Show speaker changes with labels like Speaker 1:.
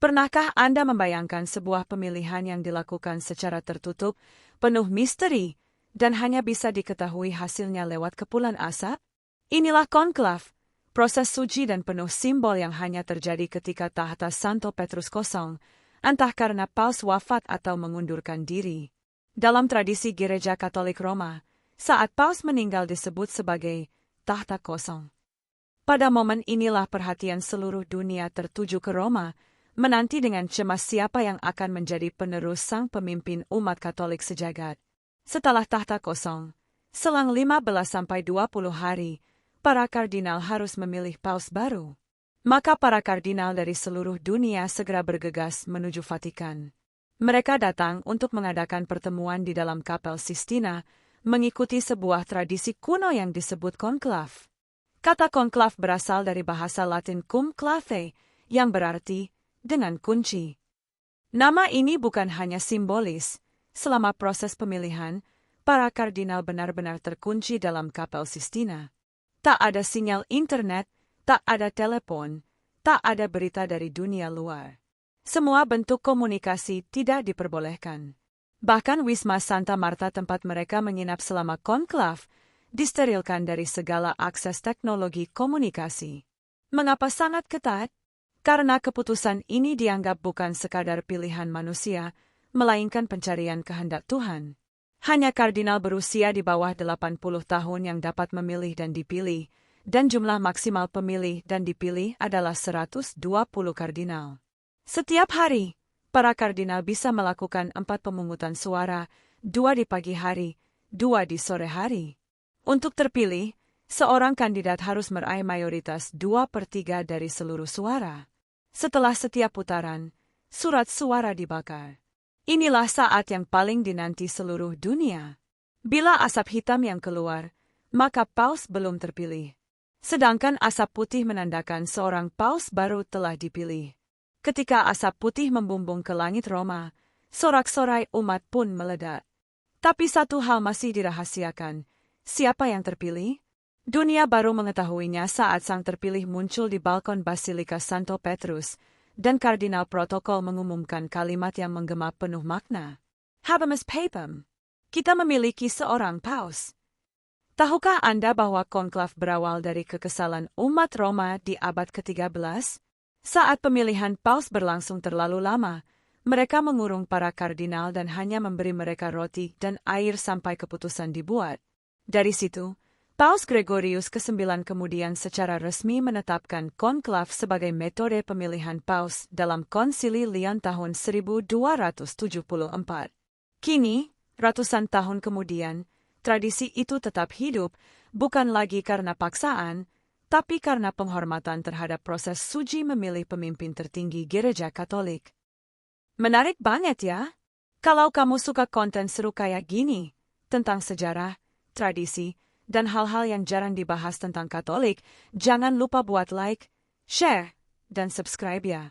Speaker 1: Pernahkah Anda membayangkan sebuah pemilihan yang dilakukan secara tertutup, penuh misteri, dan hanya bisa diketahui hasilnya lewat kepulan asap? Inilah konklav, proses suci dan penuh simbol yang hanya terjadi ketika tahta Santo Petrus kosong, entah karena Paus wafat atau mengundurkan diri. Dalam tradisi Gereja Katolik Roma, saat Paus meninggal disebut sebagai tahta kosong. Pada momen inilah perhatian seluruh dunia tertuju ke Roma, menanti dengan cemas siapa yang akan menjadi penerus sang pemimpin umat Katolik sejagat. Setelah tahta kosong, selang 15-20 hari, para kardinal harus memilih paus baru. Maka para kardinal dari seluruh dunia segera bergegas menuju Vatikan. Mereka datang untuk mengadakan pertemuan di dalam Kapel Sistina, mengikuti sebuah tradisi kuno yang disebut konklav. Kata konklav berasal dari bahasa Latin cum clave, yang berarti dengan kunci. Nama ini bukan hanya simbolis. Selama proses pemilihan, para kardinal benar-benar terkunci dalam Kapel Sistina. Tak ada sinyal internet, tak ada telepon, tak ada berita dari dunia luar. Semua bentuk komunikasi tidak diperbolehkan. Bahkan Wisma Santa Marta tempat mereka menginap selama konklav, disterilkan dari segala akses teknologi komunikasi. Mengapa sangat ketat? Karena keputusan ini dianggap bukan sekadar pilihan manusia, melainkan pencarian kehendak Tuhan. Hanya kardinal berusia di bawah 80 tahun yang dapat memilih dan dipilih, dan jumlah maksimal pemilih dan dipilih adalah 120 kardinal. Setiap hari, para kardinal bisa melakukan 4 pemungutan suara, 2 di pagi hari, 2 di sore hari. Untuk terpilih, seorang kandidat harus meraih mayoritas 2/3 dari seluruh suara. Setelah setiap putaran, surat suara dibakar. Inilah saat yang paling dinanti seluruh dunia. Bila asap hitam yang keluar, maka paus belum terpilih. Sedangkan asap putih menandakan seorang paus baru telah dipilih. Ketika asap putih membumbung ke langit Roma, sorak-sorai umat pun meledak. Tapi satu hal masih dirahasiakan. Siapa yang terpilih? Dunia baru mengetahuinya saat sang terpilih muncul di balkon Basilika Santo Petrus, dan kardinal protokol mengumumkan kalimat yang menggema penuh makna. Habemus papam. Kita memiliki seorang paus. Tahukah Anda bahwa konklav berawal dari kekesalan umat Roma di abad ke-13? Saat pemilihan paus berlangsung terlalu lama, mereka mengurung para kardinal dan hanya memberi mereka roti dan air sampai keputusan dibuat. Dari situ, Paus Gregorius ke-9 kemudian secara resmi menetapkan konklav sebagai metode pemilihan paus dalam Konsili Lyon tahun 1274. Kini, ratusan tahun kemudian, tradisi itu tetap hidup, bukan lagi karena paksaan, tapi karena penghormatan terhadap proses suci memilih pemimpin tertinggi Gereja Katolik. Menarik banget ya? Kalau kamu suka konten seru kayak gini, tentang sejarah, tradisi, dan hal-hal yang jarang dibahas tentang Katolik, jangan lupa buat like, share, dan subscribe ya.